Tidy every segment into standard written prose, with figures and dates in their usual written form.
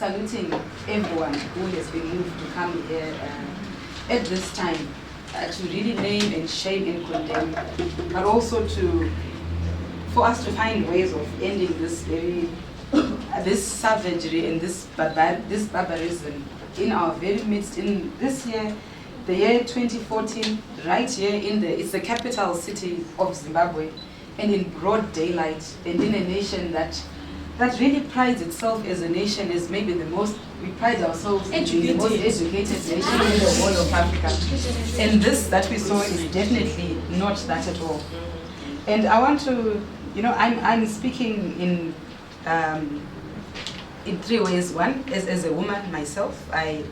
saluting everyone who has been moved to come here at this time to really name and shame and condemn, but also for us to find ways of ending this this savagery and this barbarism in our very midst. In this year, the year 2014, right here it's the capital city of Zimbabwe, and in broad daylight, and in a nation that really prides itself as a nation, as maybe we pride ourselves as the most educated nation in the whole of Africa. And this that we saw is definitely not that at all. And I want to, I'm speaking in 3 ways. One, as a woman myself, I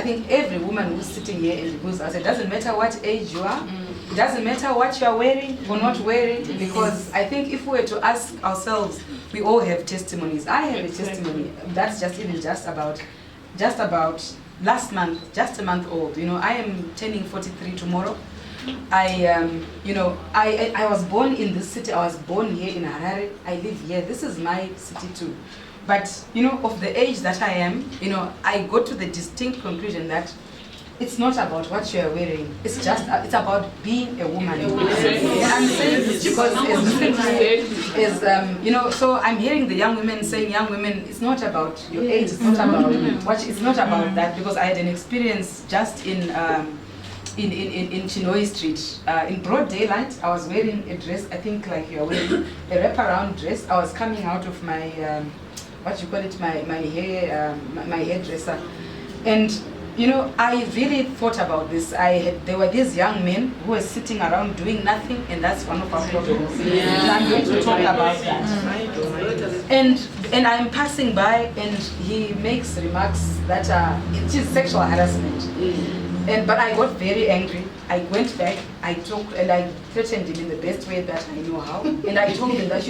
think every woman who's sitting here and who's outside, it doesn't matter what age you are, it doesn't matter what you are wearing or not wearing, because I think if we were to ask ourselves, we all have testimonies. I have a testimony that's just about last month, just a month old. I am turning 43 tomorrow. I was born in this city. I was born here in Harare. I live here. This is my city too. But, of the age that I am, I got to the distinct conclusion that it's not about what you are wearing. It's about being a woman. And I'm saying this because so I'm hearing the young women saying, young women, it's not about your age. It's not about it's not about that, because I had an experience just in Chinoi Street. In broad daylight, I was wearing a dress, I think like you're wearing a wraparound dress. I was coming out of my my hair, my hairdresser, and I really thought about this. There were these young men who were sitting around doing nothing, and that's one of our problems. And I'm going to talk about that. And I'm passing by, and he makes remarks that it is sexual harassment. But I got very angry. I went back. I talked, and I threatened him in the best way that I know how. And I told him that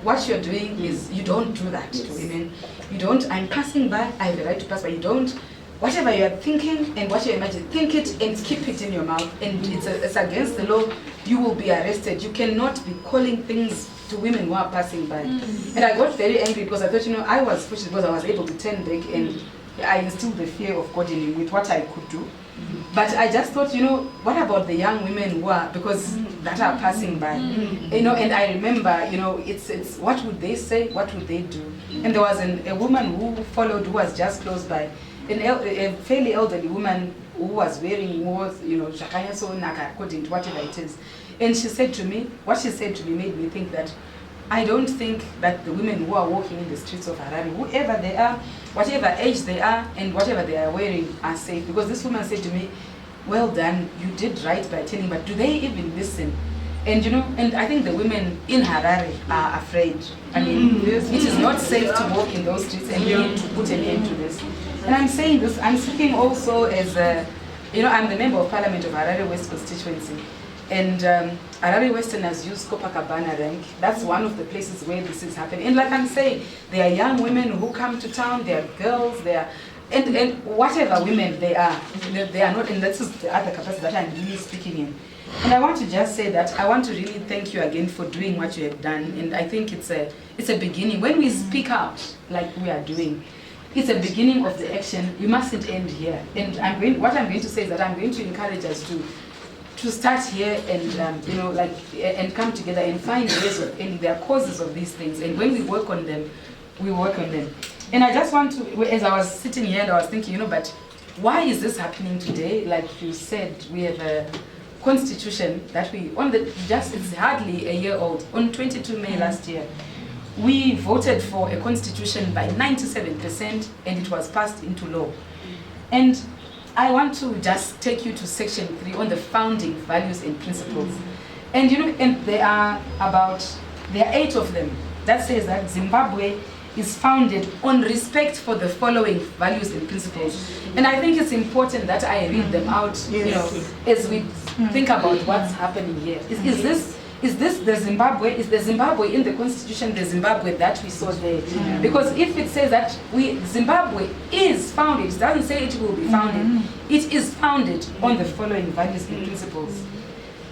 what you're doing is, you don't do that to women. You don't, I'm passing by, I have the right to pass by. You don't, whatever you're thinking and what you imagine, think it and keep it in your mouth. And it's against the law. You will be arrested. You cannot be calling things to women who are passing by. And I got very angry because I thought, I was pushed because I was able to turn back, and I instilled the fear of God in him with what I could do. But I just thought, what about the young women who are, that are passing by? And I remember, it's what would they say? What would they do? And there was a woman who followed, who was just close by, a fairly elderly woman who was wearing more, according to whatever it is. And she said to me, what she said to me made me think that I don't think that the women who are walking in the streets of Harare, whoever they are, whatever age they are, and whatever they are wearing, are safe. Because this woman said to me, well done, you did right by telling, but do they even listen? And and I think the women in Harare are afraid. I mean, it is not safe to walk in those streets, and we need to put an end to this. And I'm saying this, I'm speaking also as I'm the member of Parliament of Harare West constituency. And Harare Westerners use Copacabana rank. That's one of the places where this is happening. And like I'm saying, there are young women who come to town, there are girls, and whatever women they are not, and this is the other capacity that I'm really speaking in. And I want to just say that I want to really thank you again for doing what you have done. And I think it's a beginning. When we speak out like we are doing, it's a beginning of the action. You mustn't end here. And what I'm going to say is that I'm going to encourage us to start here and and come together and find ways of ending. There are causes of these things, and when we work on them, we work on them. And I just want to, as I was sitting here and I was thinking, but why is this happening today? Like you said, we have a constitution that it's hardly a year old. On 22 May last year, we voted for a constitution by 97%, and it was passed into law. And I want to just take you to section 3 on the founding values and principles. And and there are 8 of them that says that Zimbabwe is founded on respect for the following values and principles. And I think it's important that I read them out, as we think about what's happening here. Is this the Zimbabwe? Is the Zimbabwe in the constitution the Zimbabwe that we saw there? Because if it says that Zimbabwe is founded, it doesn't say it will be founded. It is founded on the following values and principles.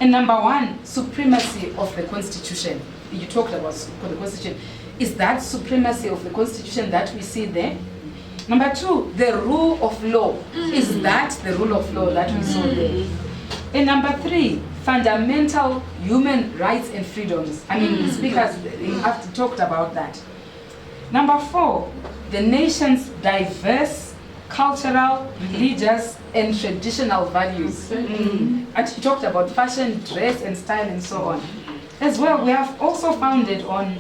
And number 1, supremacy of the constitution. You talked about the constitution. is that supremacy of the constitution that we see there. Number 2, the rule of law. Is that the rule of law that we saw there? And number 3, fundamental human rights and freedoms. I mean, the speakers have talked about that. Number 4, the nation's diverse cultural, religious, and traditional values. And she talked about fashion, dress, and style, and so on. As well, we have also founded on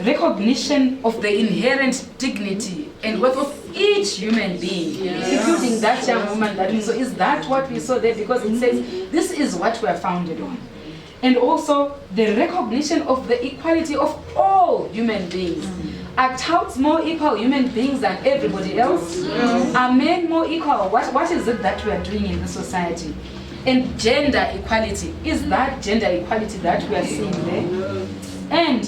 recognition of the inherent dignity and worth of each human being, including that young woman that we saw. Is that what we saw there? Because it says this is what we are founded on. And also the recognition of the equality of all human beings. Are touts more equal human beings than everybody else? Are men more equal? What is it that we are doing in the society? And gender equality. Is that gender equality that we are seeing there? And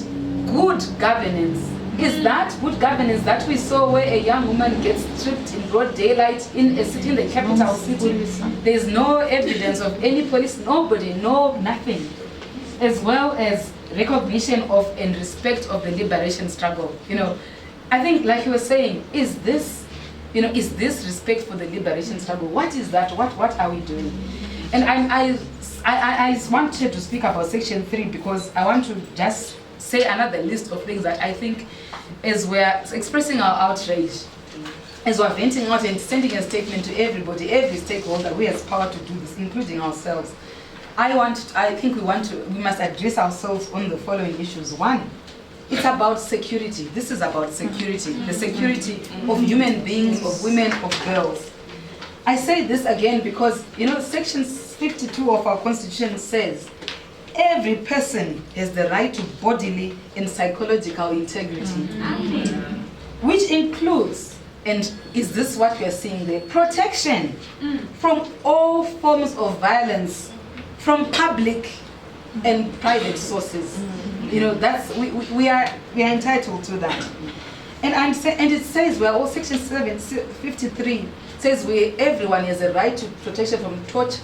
good governance. Is that good governance that we saw where a young woman gets stripped in broad daylight in a city, in the capital city? There's no evidence of any police, nobody, nothing. As well as recognition of and respect of the liberation struggle. I think, like you were saying, is this respect for the liberation struggle? What is that? What are we doing? And I wanted to speak about Section 3 because I want to just say another list of things that I think, as we're expressing our outrage, as we're venting out and sending a statement to everybody, every stakeholder who has power to do this, including ourselves, I think we must address ourselves on the following issues. 1, it's about security. This is about security, the security of human beings, of women, of girls. I say this again because, Section 52 of our Constitution says, every person has the right to bodily and psychological integrity, which includes, and is this what we are seeing there, protection from all forms of violence from public and private sources. That's we are entitled to that. And it says Section 53 says everyone has a right to protection from torture,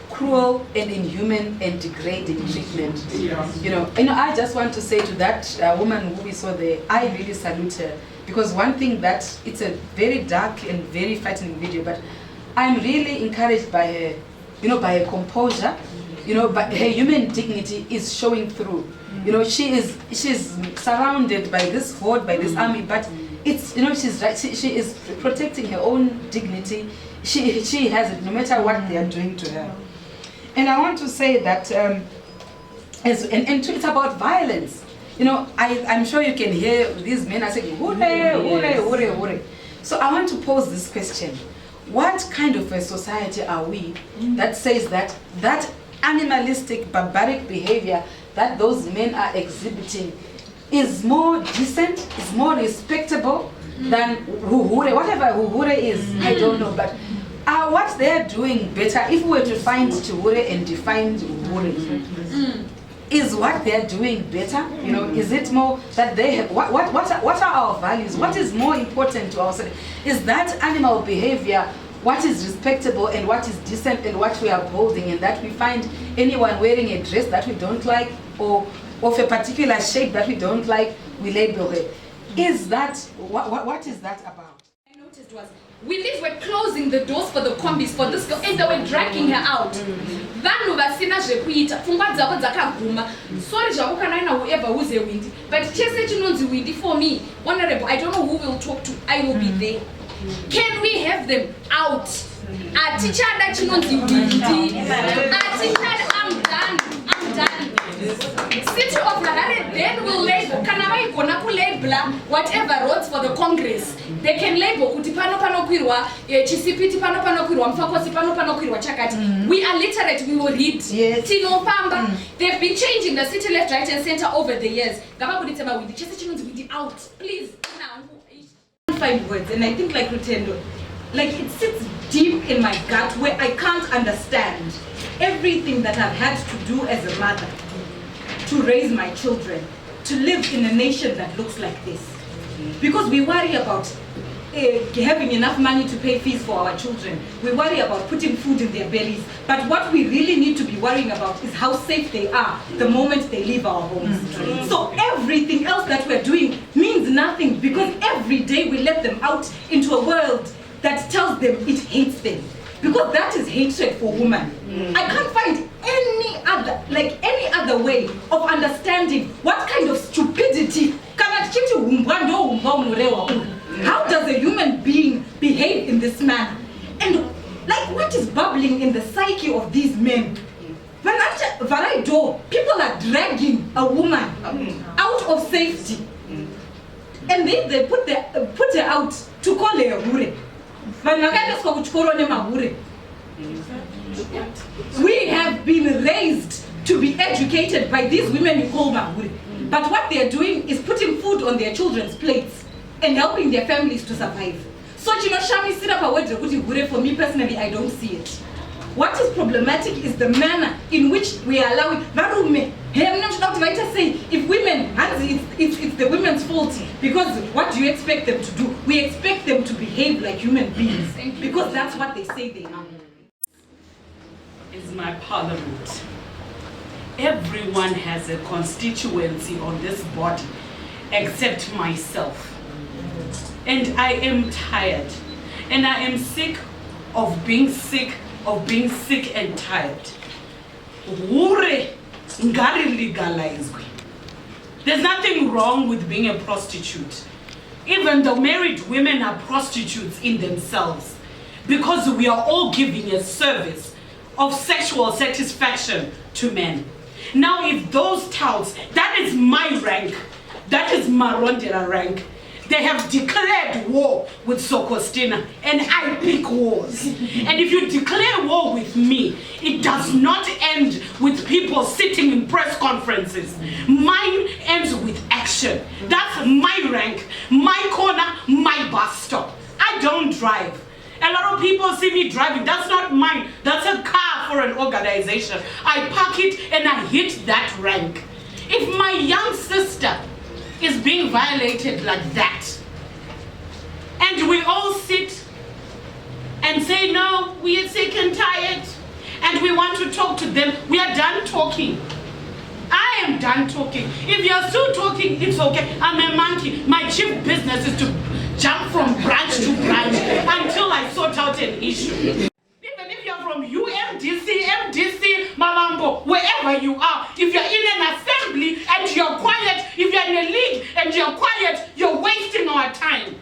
cruel and inhuman and degrading treatment. I just want to say to that woman who we saw there, I really salute her, because one thing that it's a very dark and very frightening video, but I'm really encouraged by her, by her composure, but her human dignity is showing through. She's surrounded by this horde, by this army, but it's she's right. She is protecting her own dignity. She has it, no matter what they are doing to her. And I want to say that, it's about violence. I'm sure you can hear these men are saying, "Hooray, hooray, hooray, hooray." So I want to pose this question: what kind of a society are we that says that animalistic, barbaric behavior that those men are exhibiting is more decent, is more respectable than huhure, whatever huhure is? I don't know, but are what they're doing better? If we were to find huhure and define huhure, is what they're doing better? Is it more that they have, what are our values? What is more important to us? Is that animal behavior what is respectable and what is decent and what we are upholding, and that we find anyone wearing a dress that we don't like or of a particular shape that we don't like, we label it. Is that, what is that about? I noticed was, we were closing the doors for the Kombis for this girl and they were dragging her out. Vanhu vasina zvekuita, pfungwa dzavo dzakaguma. Sorry zvako kana ina whoever who's a windy. But chese chinonzi windy for me, honorable, I don't know who will talk to, I will be there. Can we have them out? Atichada chinonzi windy. Atichada, I'm done. City of Harare then will label, kanavai gona ku label whatever roads for the Congress. They can label kuti pano kwirwa, chisipiti pano kwirwa, mfakosi pano kwirwa chakati. We are literate, we will read. Yes. Tinopamba. They've been changing the city left, right and center over the years. Gaba kuditsema windi, chese chinonzi windi out. Please. Five words, and I think like Rutendo, like it sits deep in my gut where I can't understand everything that I've had to do as a mother to raise my children, to live in a nation that looks like this. Because we worry about having enough money to pay fees for our children. We worry about putting food in their bellies. But what we really need to be worrying about is how safe they are the moment they leave our homes. So everything else that we're doing means nothing, because every day we let them out into a world that tells them it hates them. Because that is hatred for women. I can't find any other way of understanding what kind of stupidity. How does a human being behave in this manner? And like, what is bubbling in the psyche of these men? People are dragging a woman out of safety, and then they put her out to call her a hure. We have been raised to be educated by these women you call Mahure. But what they are doing is putting food on their children's plates and helping their families to survive. So, Shami sit up for me personally, I don't see it. What is problematic is the manner in which we are allowing. Say, if women, it's the women's fault, because what do you expect them to do? We expect them to behave like human beings, because that's what they say they are. Is my parliament. Everyone has a constituency on this body except myself. And I am tired. And I am sick of being sick and tired. There's nothing wrong with being a prostitute. Even the married women are prostitutes in themselves, because we are all giving a service of sexual satisfaction to men. Now, if those touts, that is my rank, that is Marondela rank, they have declared war with Sokostina, and I pick wars. And if you declare war with me, it does not end with people sitting in press conferences. Mine ends with action. That's my rank, my corner, my bus stop. I don't drive. A lot of people see me driving. That's not mine. That's a car for an organization. I park it and I hit that rank. If my young sister is being violated like that, and we all sit and say, no, we are sick and tired, and we want to talk to them, we are done talking. I am done talking. If you're still talking, it's okay. I'm a monkey. My chief business is to jump from branch to branch until I sort out an issue. Even if you're from UMDC, MDC, Malambo, wherever you are, if you're in an assembly and you're quiet, if you're in a league and you're quiet, you're wasting our time.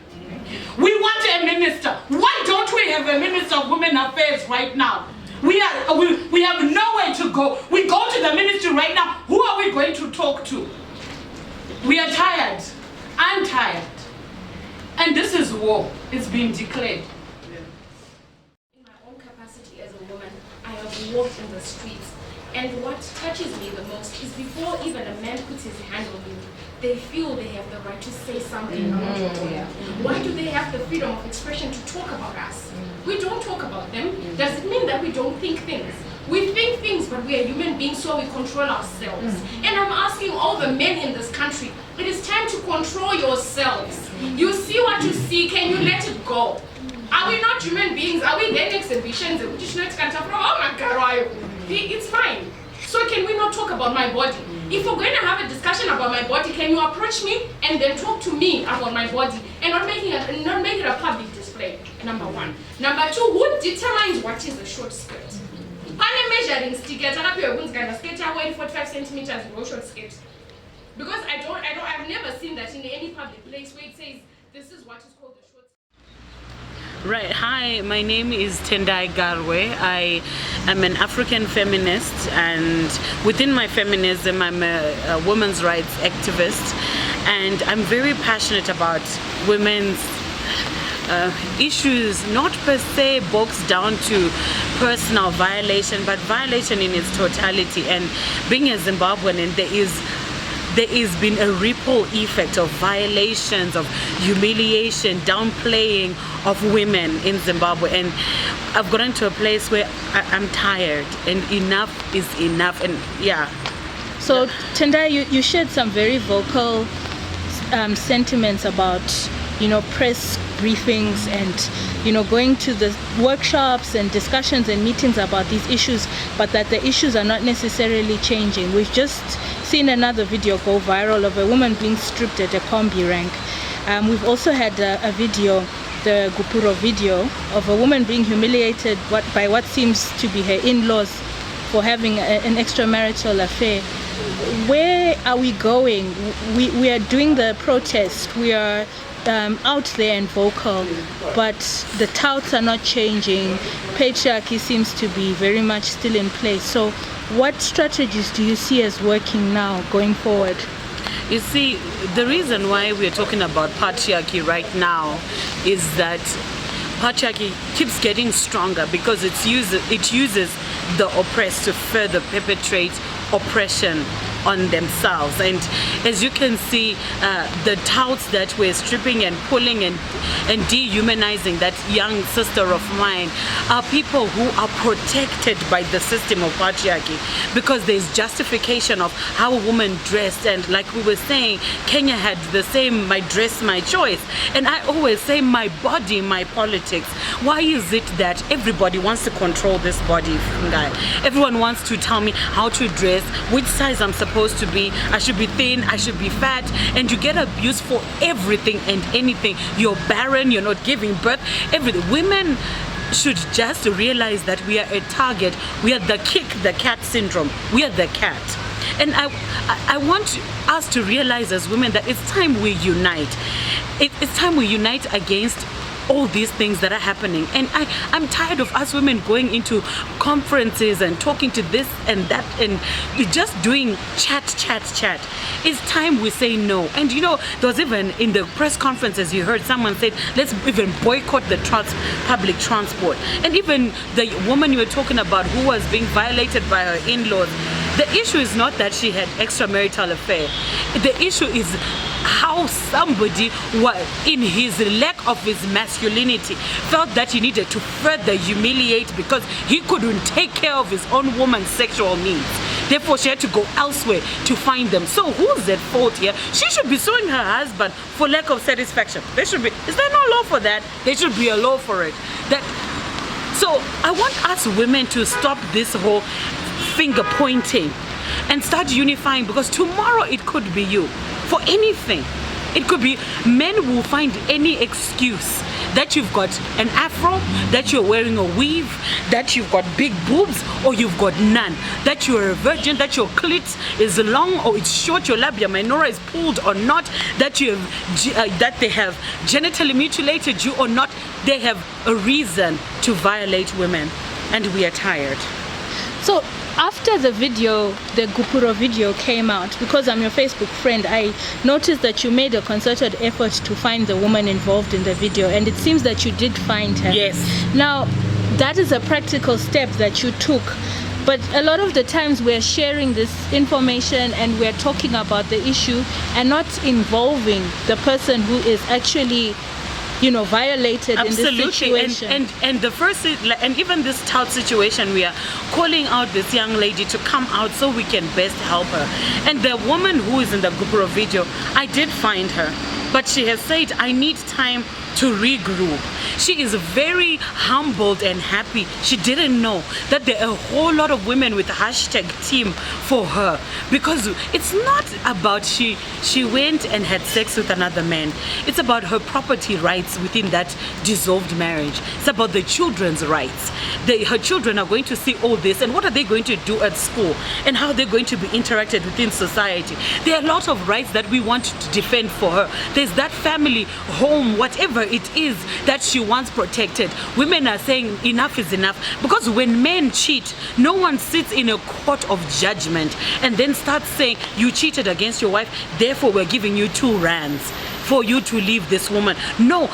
We want a minister. Why don't we have a minister of women affairs right now? We have nowhere to go. We go to the ministry right now. Who are we going to talk to? We are tired. I'm tired. And this is war. It's been declared. In my own capacity as a woman, I have walked in the streets. And what touches me the most is before even a man puts his hand on you, they feel they have the right to say something about your woman. Why do they have the freedom of expression to talk about us? We don't talk about them. Does it mean that we don't think things? We think things, but we are human beings, so we control ourselves. And I'm asking all the men in this country, it is time to control yourselves. You see what you see, can you let it go? Are we not human beings? Are we then exhibitions? Oh my God, it's fine. So can we not talk about my body? If we're going to have a discussion about my body, can you approach me and then talk to me about my body and not make it a public display? Number one. Number two, who determines what is a short skirt? Pane measuring stick, I 45 centimeters low short skirt. Because I've never seen that in any public place where it says this is what is called the short skirt. Right, hi, my name is Tendai Garwe. I am an African feminist, and within my feminism I'm a women's rights activist, and I'm very passionate about women's issues, not per se boxed down to personal violation, but violation in its totality. And being a Zimbabwean, and there is been a ripple effect of violations, of humiliation, downplaying of women in Zimbabwe, and I've gotten to a place where I'm tired, and enough is enough. And yeah. So Tendai, you shared some very vocal sentiments about press briefings and, going to the workshops and discussions and meetings about these issues, but that the issues are not necessarily changing. We've just seen another video go viral of a woman being stripped at a Kombi rank. We've also had a video, the Gupuro video, of a woman being humiliated by what seems to be her in-laws for having an extramarital affair. Where are we going? We are doing the protest. We are out there and vocal, but the touts are not changing. Patriarchy seems to be very much still in place. So what strategies do you see as working now going forward? You see, the reason why we're talking about patriarchy right now is that patriarchy keeps getting stronger because it uses the oppressed to further perpetrate oppression on themselves. And as you can see, the touts that were stripping and pulling and dehumanizing that young sister of mine are people who are protected by the system of patriarchy, because there's justification of how a woman dressed. And like we were saying, Kenya had the same "my dress, my choice," and I always say my body, my politics. Why is it that everybody wants to control this body, guy? Everyone wants to tell me how to dress, which size I'm supposed to be. I should be thin, I should be fat, and you get abused for everything and anything. You're barren, you're not giving birth, everything. Women should just realize that we are a target. We are the kick the cat syndrome. We are the cat. And I want us to realize as women that it's time we unite. It's time we unite against all these things that are happening. And I'm tired of us women going into conferences and talking to this and that and just doing chat. It's time we say no. And there was even in the press conferences, you heard someone say, let's even boycott the public transport. And even the woman you were talking about who was being violated by her in-laws, the issue is not that she had extramarital affair. The issue is how somebody, in his lack of his masculinity, felt that he needed to further humiliate because he couldn't take care of his own woman's sexual needs. Therefore, she had to go elsewhere to find them. So who's at fault here? She should be suing her husband for lack of satisfaction. Is there no law for that? There should be a law for it. So I want us women to stop this whole finger pointing and start unifying, because tomorrow it could be you. For anything. It could be men will find any excuse that you've got an afro, that you're wearing a weave, that you've got big boobs, or you've got none, that you're a virgin, that your clit is long or it's short, your labia minora is pulled or not, that that they have genitally mutilated you or not. They have a reason to violate women, and we are tired. So after the video, the Gupuro video came out, because I'm your Facebook friend, I noticed that you made a concerted effort to find the woman involved in the video, and it seems that you did find her. Yes. Now, that is a practical step that you took, but a lot of the times we're sharing this information and we're talking about the issue and not involving the person who is actually violated. Absolutely. In this situation. And the first, and even this tout situation, we are calling out this young lady to come out so we can best help her. And the woman who is in the Gupuro video, I did find her, but she has said, I need time to regroup. She is very humbled and happy. She didn't know that there are a whole lot of women with #team for her, because it's not about she went and had sex with another man. It's about her property rights within that dissolved marriage. It's about the children's rights. Her children are going to see all this, and what are they going to do at school, and how they're going to be interacted within society. There are a lot of rights that we want to defend for her. There's that family, home, whatever it is that she wants protected. Women are saying enough is enough, because when men cheat, no one sits in a court of judgment and then starts saying you cheated against your wife, therefore we're giving you 2 rands for you to leave this woman. No,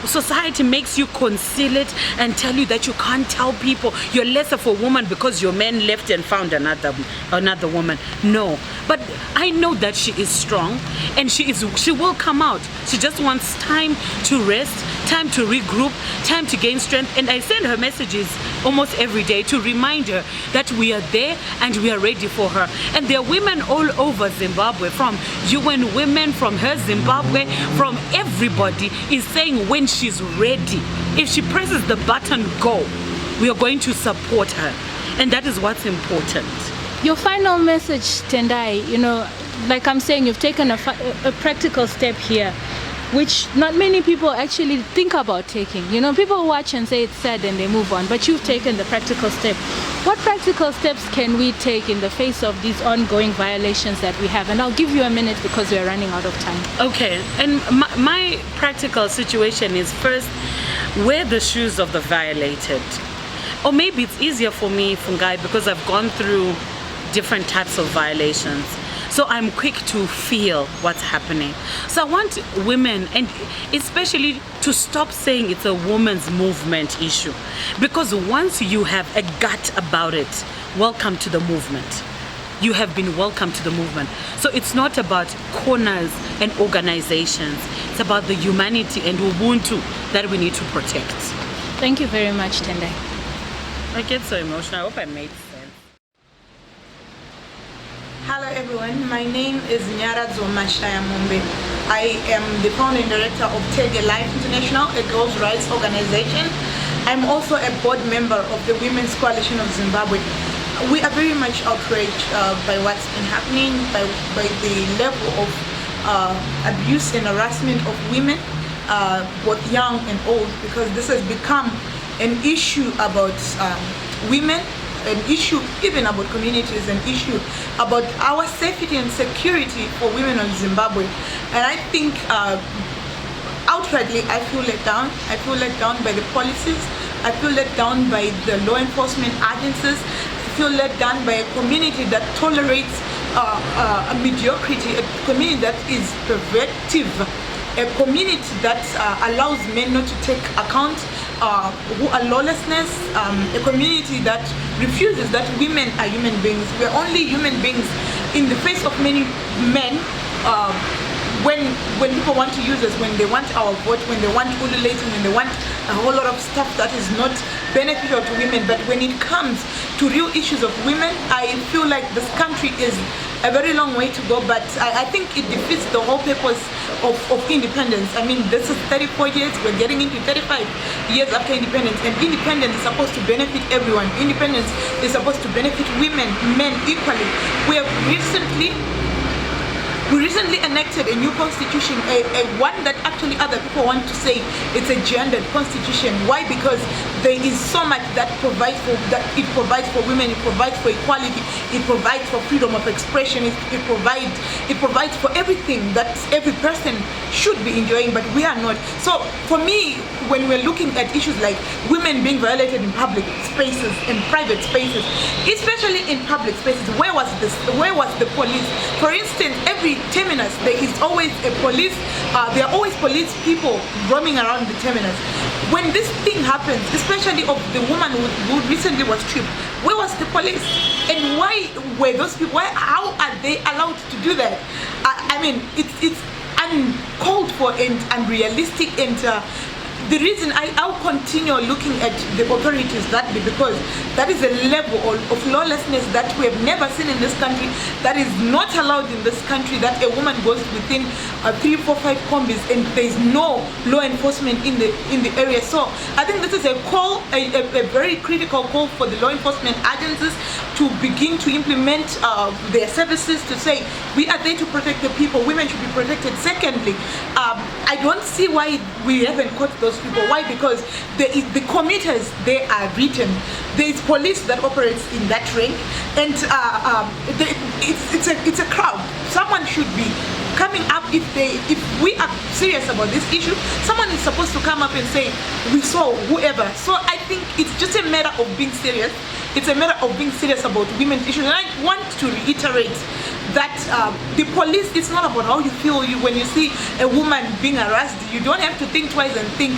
society makes you conceal it and tell you that you can't tell people you're lesser of a woman because your man left and found another woman. No, but I know that she is strong, and she will come out. She just wants time to rest, time to regroup, time to gain strength. And I send her messages almost every day to remind her that we are there and we are ready for her. And there are women all over Zimbabwe, from UN Women, from her Zimbabwe, from everybody is saying when she's ready, if she presses the button go, we are going to support her. And that is what's important. Your final message, Tendai, you know, like I'm saying, you've taken a practical step here, which not many people actually think about taking. You know, people watch and say it's sad and they move on, but you've taken the practical step. What practical steps can we take in the face of these ongoing violations that we have? And I'll give you a minute because we're running out of time. Okay, and my practical situation is, first, wear the shoes of the violated. Or maybe it's easier for me, Fungai, because I've gone through different types of violations. So I'm quick to feel what's happening. So I want women, and especially, to stop saying it's a woman's movement issue. Because once you have a gut about it, welcome to the movement. You have been welcomed to the movement. So it's not about corners and organizations. It's about the humanity and Ubuntu that we need to protect. Thank you very much, Tendai. I get so emotional. I hope I made sense. Hello everyone, my name is Nyari Mashayamombe. I am the founder and director of Tendai Life International, a girls' rights organization. I'm also a board member of the Women's Coalition of Zimbabwe. We are very much outraged by what's been happening, by the level of abuse and harassment of women, both young and old, because this has become an issue about women, an issue even about communities, an issue about our safety and security for women in Zimbabwe. And I think outrightly I feel let down. I feel let down by the policies. I feel let down by the law enforcement agencies. I feel let down by a community that tolerates a mediocrity, a community that is pervasive, a community that allows men not to take account, who are lawlessness, a community that refuses that women are human beings. We're only human beings in the face of many men. When people want to use us, when they want our vote, when they want ululating, when they want a whole lot of stuff that is not beneficial to women. But when it comes to real issues of women, I feel like this country is a very long way to go, but I think it defeats the whole purpose of independence. I mean, this is 34 years, we're getting into 35 years after independence, and independence is supposed to benefit everyone. Independence is supposed to benefit women, men equally. We have recently enacted a new constitution, a one that actually other people want to say it's a gendered constitution. Why? Because there is so much that provides for women, it provides for equality, it provides for freedom of expression, it provides for everything that every person should be enjoying, but we are not. So for me, when we're looking at issues like women being violated in public spaces, in private spaces, especially in public spaces, where was the police? For instance, every terminus there is always a police, there are always police people roaming around the terminus. When this thing happens, especially of the woman who recently was stripped, where was the police? And why were those people, how are they allowed to do that? I mean, it's uncalled for and unrealistic, and the reason I'll continue looking at the authorities that be because that is a level of lawlessness that we have never seen in this country, that is not allowed in this country, that a woman goes within 3, 4, 5 Kombis and there is no law enforcement in the area. So I think this is a call, a very critical call for the law enforcement agencies to begin to implement their services, to say we are there to protect the people, women should be protected. Secondly, I don't see why we haven't caught those people. Why? Because the commuters, they are written. There is police that operates in that rank, and it's a crowd. Someone should be coming up. If we are serious about this issue, someone is supposed to come up and say we saw whoever. So I think it's just a matter of being serious. It's a matter of being serious about women's issues. And I want to reiterate that the police, it's not about how you feel when you see a woman being harassed. You don't have to think twice and think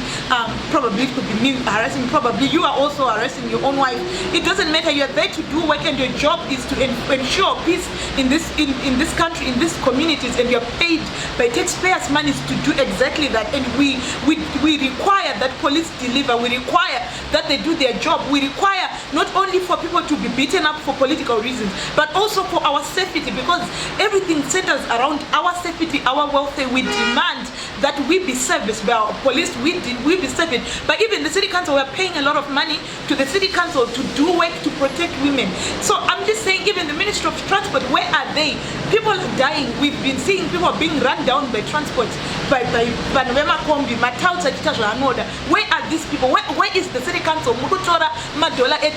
probably it could be me harassing, probably you are also harassing your own wife. It doesn't matter. You're there to do work, and your job is to ensure peace in this country, in these communities, and you're paid by taxpayers' money to do exactly that. And we require that police deliver. We require that they do their job. We require not only for people to be beaten up for political reasons, but also for our safety, because everything centers around our safety, our welfare. We demand that we be serviced by our police. We be serviced by even the city council. We're paying a lot of money to the city council to do work to protect women. So I'm just saying, even the Ministry of Transport, where are they? People are dying. We've been seeing people being run down by transport, by Kombi, where are these people? Where is the city council?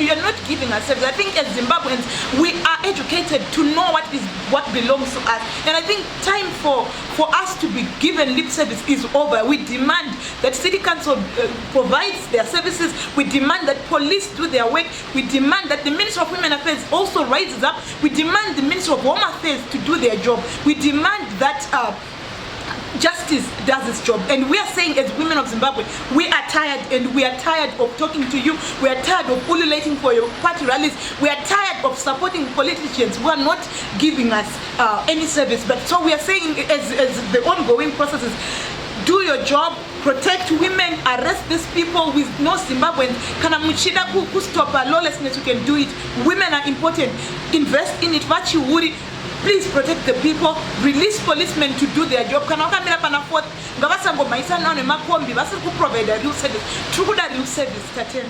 You're not giving us service. I think as Zimbabweans, we are educated to know what belongs to us. And I think time for us to be given lip service is over. We demand that city council provides their services. We demand that police do their work. We demand that the Ministry of Women Affairs also rises up. We demand the Ministry of Home Affairs to do their job. We demand that justice does its job. And we are saying, as women of Zimbabwe, we are tired, and we are tired of talking to you. We are tired of ululating for your party rallies. We are tired of supporting politicians who are not giving us any service. But so we are saying, as the ongoing processes, do your job, protect women, arrest these people with no Zimbabweans. Kana muchida ku stop lawlessness, you can do it. Women are important. Invest in it. Please protect the people. Release policemen to do their job. Kana wakamira pana forth ngavasango maisa nane makombi vasiri kuprovide real service. Trukuda real service tatena.